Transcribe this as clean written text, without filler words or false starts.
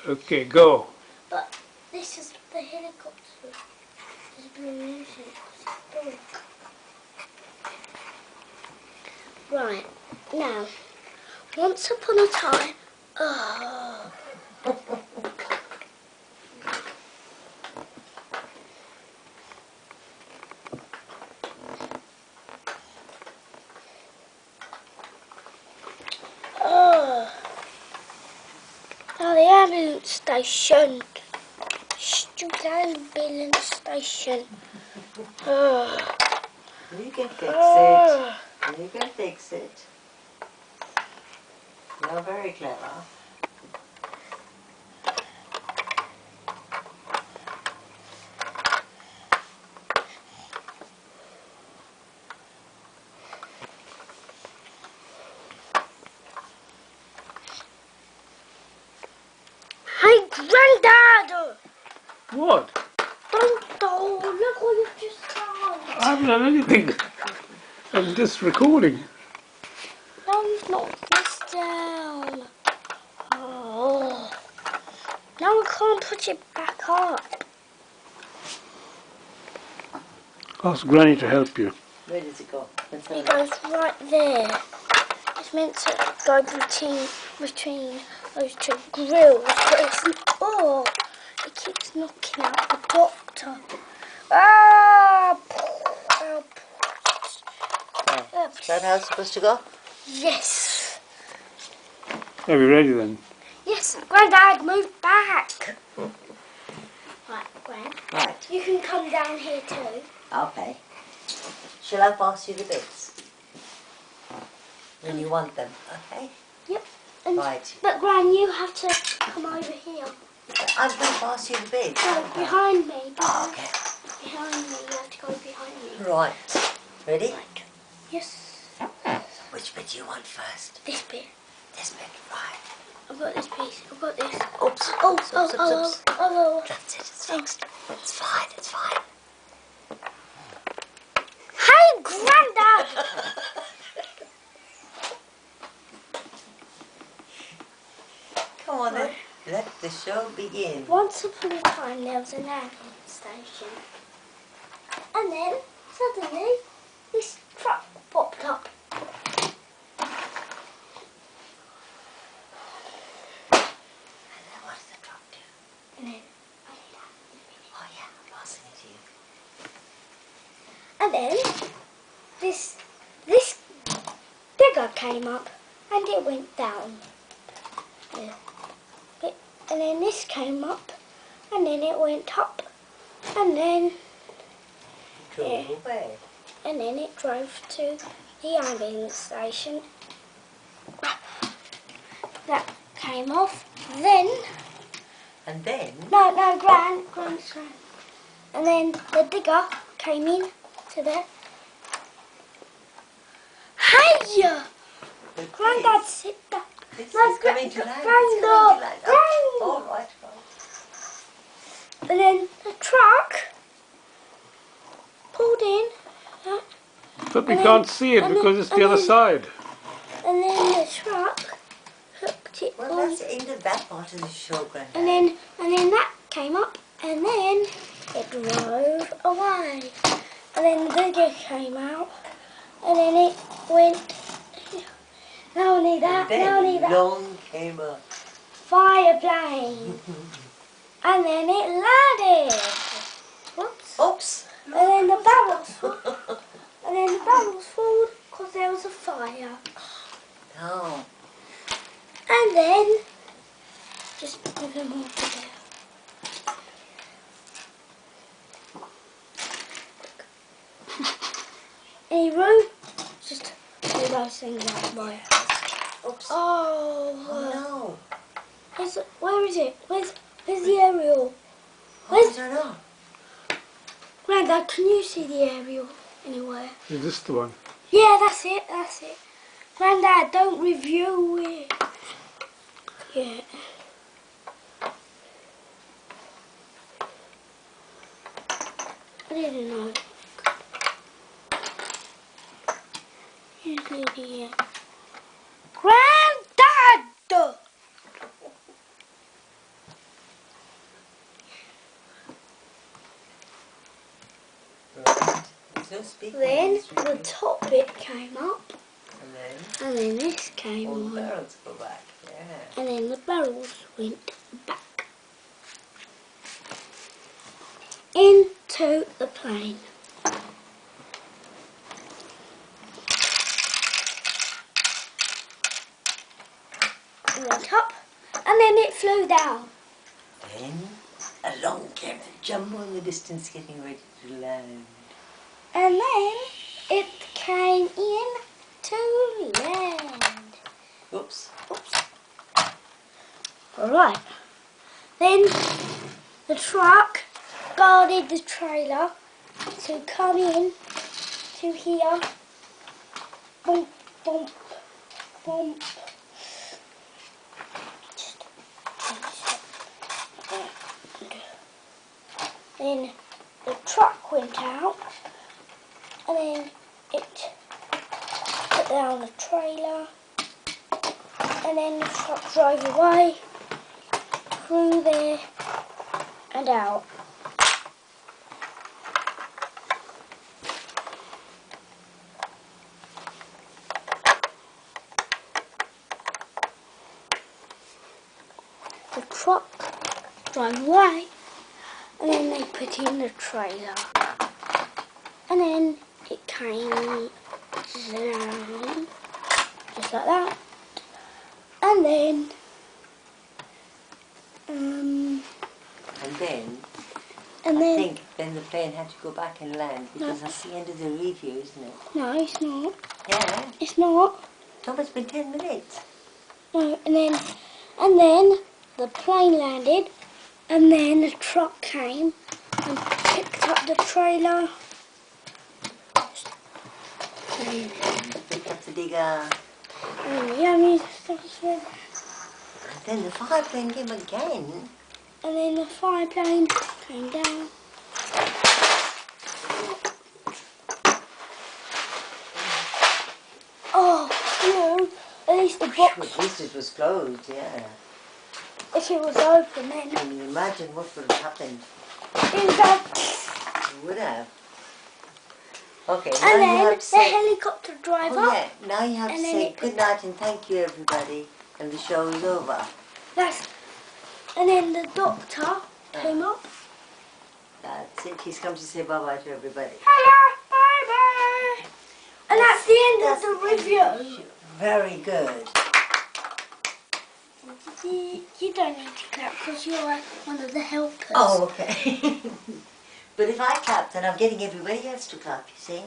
Okay, go. But this is the helicopter. There's blue music. Right, now, once upon a time, now the ambulance station. Stupid ambulance station. You can fix it. You can fix it. You're very clever. Hey, Grandad! What? Don't look what you've just done. I haven't done anything. I'm just recording. No, you've knocked this down. Oh. Now I can't put it back up. Ask Granny to help you. Where does it go? It goes right there. It's meant to go between those two grills, but it's it keeps knocking out the doctor. Is that how it's supposed to go? Yes. Are we ready then? Yes, Grandad, move back. Right, Gran. Right. You can come down here too. Okay. Shall I pass you the bits? When you want them, okay? Yep. And, Right. But Gran, you have to come over here. I'm going to pass you the bits. No, behind me. Oh, okay. Behind me. You have to go behind me. Right. Ready? Right. Yes. Which bit do you want first? This bit. This bit, right. I've got this piece. I've got this. Oops. Oh. That's it, it's fixed. It's fine, it's fine. Hey, Grandad! Come on then. Let the show begin. Once upon a time there was an ambulance station. And then, suddenly, this truck popped up. And then what does the truck do? And then, Oh yeah, I'm passing it to you. and then this digger came up and it went down. Yeah. And then this came up and then it went up and then Drove away. and then it drove to the ambulance station. That came off. Then And then? no, Gran. And then the digger came in to the. Hey! Grandad, sit down. This No, is coming to land. Grandad. All right. And then the truck pulled in. But we And can't then- see it and because then- it's the and other then- side. And then the truck hooked it Well, on. that's the end of that part of the show, Grandad. And then that came up, and then it drove away. And then the digger came out, and then it went. Now I need that. And Now I need then that. along came a Fire plane. And then it landed. Whoops. oops. And then the barrels full. And then the barrels full because there was a fire. No. And then just put them all together. Any room? Just do those things out my house. Oops. Oh, No. where is it? Where's the aerial? I don't know. Grandad, can you see the aerial anywhere? Is this the one? Yeah, that's it. Grandad, don't review it. Yeah. I didn't know. Here's Lydia. Granddad! Don't speak. Then It's the really- top bit came up, And then and then this came all the on, barrels go back. Yeah. and then the barrels went back into the plane. It went up, and then it flew down. Then along came the jumbo in the distance getting ready to land. And then it came in to land. Oops. Oops. Alright. Then the truck guarded the trailer to come in to here. Bump, bump, bump. Then the truck went out, and then it put down the trailer, and then the truck drove away through there and out. The truck drove away, and then they put in the trailer, and then it came down just like that, and then I think then the plane had to go back and land because that's the end of the review, isn't it? no, it's not. Yeah. It's not. It's almost been 10 minutes. No, and then the plane landed, and then the truck came and picked up the trailer. Picked up the digger. And the yummy stuff, And then the fire plane came again. and then the fire plane came down. Oh, no, at least the box, At least it was closed, yeah. if it was open then, Can you imagine what would have happened? it was open. It would have. Okay, now And you then have the to say... helicopter drive Oh up. yeah, now you have to and then say it- good night and thank you everybody. And the show is over. And then the doctor came up. That's it. He's come to say bye-bye to everybody. Hello, bye bye. And that's the end of the review. Very good. You don't need to clap because you're one of the helpers. Oh, okay. But if I clap, then I'm getting everybody else to clap, you see?